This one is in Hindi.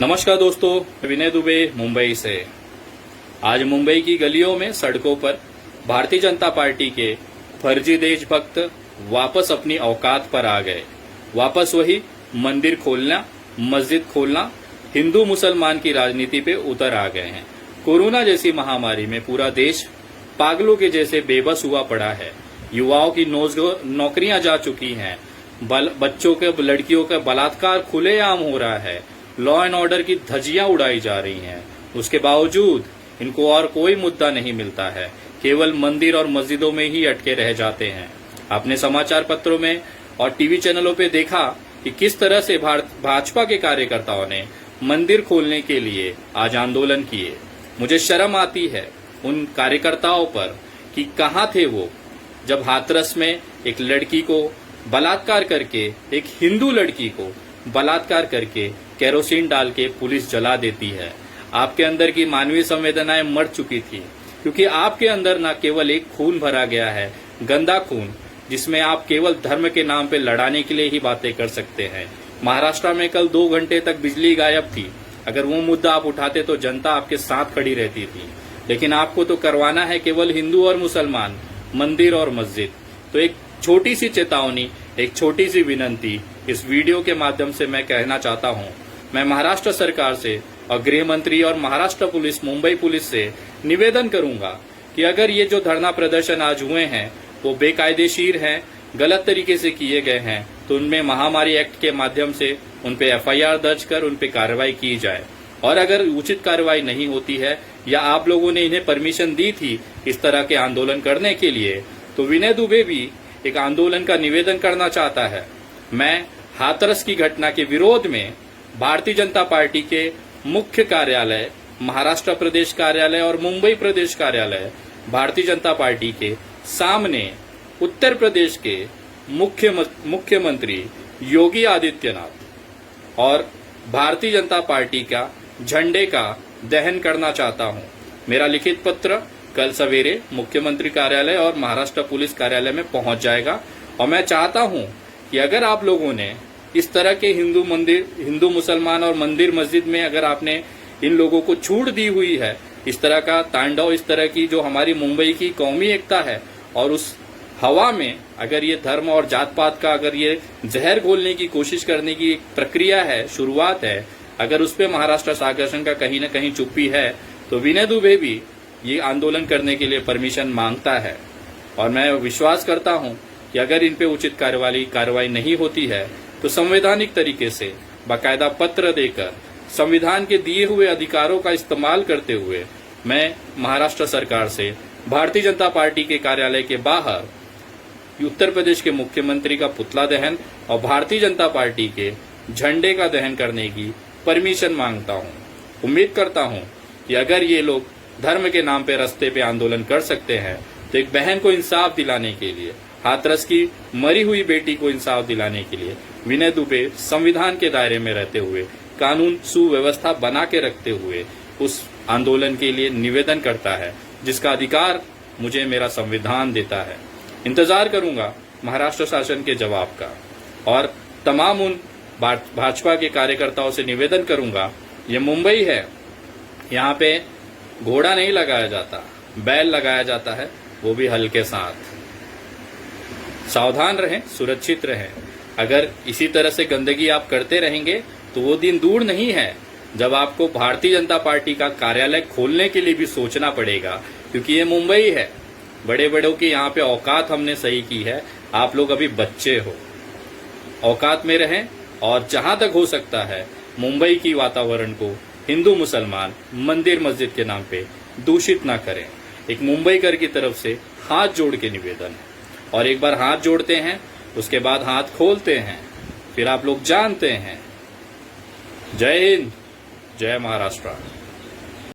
नमस्कार दोस्तों, विनय दुबे मुंबई से। आज मुंबई की गलियों में सड़कों पर भारतीय जनता पार्टी के फर्जी देशभक्त वापस अपनी औकात पर आ गए। वापस वही मंदिर खोलना, मस्जिद खोलना, हिंदू मुसलमान की राजनीति पे उतर आ गए हैं। कोरोना जैसी महामारी में पूरा देश पागलों के जैसे बेबस हुआ पड़ा है। युवाओं की नौकरियां जा चुकी हैं। बच्चों के, लड़कियों का बलात्कार खुलेआम हो रहा है। लॉ एंड ऑर्डर की धज्जियां उड़ाई जा रही हैं। उसके बावजूद इनको और कोई मुद्दा नहीं मिलता है। केवल मंदिर और मस्जिदों में ही अटके रह जाते हैं। आपने समाचार पत्रों में और टीवी चैनलों पे देखा कि किस तरह से भाजपा के कार्यकर्ताओं ने मंदिर खोलने के लिए आज आंदोलन किए। मुझे शर्म आती है उन कार्यकर्ताओं पर कि कहाँ थे वो जब हाथरस में एक लड़की को बलात्कार करके, एक हिंदू लड़की को बलात्कार करके केरोसिन डाल के पुलिस जला देती है। आपके अंदर की मानवीय संवेदनाएं मर चुकी थी, क्योंकि आपके अंदर न केवल एक खून भरा गया है, गंदा खून, जिसमें आप केवल धर्म के नाम पे लड़ाने के लिए ही बातें कर सकते हैं। महाराष्ट्र में कल 2 घंटे तक बिजली गायब थी। अगर वो मुद्दा आप उठाते तो जनता आपके साथ खड़ी रहती थी, लेकिन आपको तो करवाना है केवल हिंदू और मुसलमान, मंदिर और मस्जिद। तो एक छोटी सी चेतावनी, एक छोटी सी विनंती इस वीडियो के माध्यम से मैं कहना चाहता हूं। मैं महाराष्ट्र सरकार से और गृह मंत्री और महाराष्ट्र पुलिस, मुंबई पुलिस से निवेदन करूंगा कि अगर ये जो धरना प्रदर्शन आज हुए हैं वो बेकायदेशीर हैं, गलत तरीके से किए गए हैं, तो उनमें महामारी एक्ट के माध्यम से उन पे एफआईआर दर्ज कर उन पे कार्रवाई की जाए। और अगर उचित कार्रवाई नहीं होती है या आप लोगों ने इन्हें परमिशन दी थी इस तरह के आंदोलन करने के लिए, तो विनय दुबे भी एक आंदोलन का निवेदन करना चाहता है। मैं हाथरस की घटना के विरोध में भारतीय जनता पार्टी के मुख्य कार्यालय, महाराष्ट्र प्रदेश कार्यालय और मुंबई प्रदेश कार्यालय, भारतीय जनता पार्टी के सामने उत्तर प्रदेश के मुख्यमंत्री योगी आदित्यनाथ और भारतीय जनता पार्टी का झंडे का दहन करना चाहता हूं। मेरा लिखित पत्र कल सवेरे मुख्यमंत्री कार्यालय और महाराष्ट्र पुलिस कार्यालय में पहुंच जाएगा। और मैं चाहता हूं कि अगर आप लोगों ने इस तरह के हिंदू मुसलमान और मंदिर मस्जिद में अगर आपने इन लोगों को छूट दी हुई है, इस तरह का तांडव, इस तरह की जो हमारी मुंबई की कौमी एकता है, और उस हवा में अगर ये धर्म और जात पात का अगर ये जहर घोलने की कोशिश करने की प्रक्रिया है, शुरुआत है, अगर उस पर महाराष्ट्र शासन का कहीं न कहीं चुप्पी है, तो विनय दुबे भी ये आंदोलन करने के लिए परमिशन मांगता है। और मैं विश्वास करता हूं कि अगर इन पे उचित कार्रवाई नहीं होती है तो संवैधानिक तरीके से बाकायदा पत्र देकर संविधान के दिए हुए अधिकारों का इस्तेमाल करते हुए मैं महाराष्ट्र सरकार से भारतीय जनता पार्टी के कार्यालय के बाहर उत्तर प्रदेश के मुख्यमंत्री का पुतला दहन और भारतीय जनता पार्टी के झंडे का दहन करने की परमिशन मांगता हूं। उम्मीद करता हूं कि अगर ये लोग धर्म के नाम पे रास्ते पे आंदोलन कर सकते हैं, तो एक बहन को इंसाफ दिलाने के लिए, हाथरस की मरी हुई बेटी को इंसाफ दिलाने के लिए विनय दुबे संविधान के दायरे में रहते हुए, कानून सुव्यवस्था बना के रखते हुए उस आंदोलन के लिए निवेदन करता है, जिसका अधिकार मुझे मेरा संविधान देता है। इंतजार करूंगा महाराष्ट्र शासन के जवाब का। और तमाम उन भाजपा के कार्यकर्ताओं से निवेदन करूंगा, ये मुंबई है, यहाँ पे घोड़ा नहीं लगाया जाता, बैल लगाया जाता है, वो भी हल्के साथ। सावधान रहें, सुरक्षित रहें। अगर इसी तरह से गंदगी आप करते रहेंगे तो वो दिन दूर नहीं है जब आपको भारतीय जनता पार्टी का कार्यालय खोलने के लिए भी सोचना पड़ेगा, क्योंकि ये मुंबई है। बड़े बड़ों की यहाँ पे औकात हमने सही की है, आप लोग अभी बच्चे हो। औकात में रहें और जहां तक हो सकता है मुंबई की वातावरण को हिंदू मुसलमान, मंदिर मस्जिद के नाम पे दूषित ना करें। एक मुंबईकर की तरफ से हाथ जोड़ के निवेदन है। और एक बार हाथ जोड़ते हैं, उसके बाद हाथ खोलते हैं, फिर आप लोग जानते हैं। जय हिंद, जय महाराष्ट्र।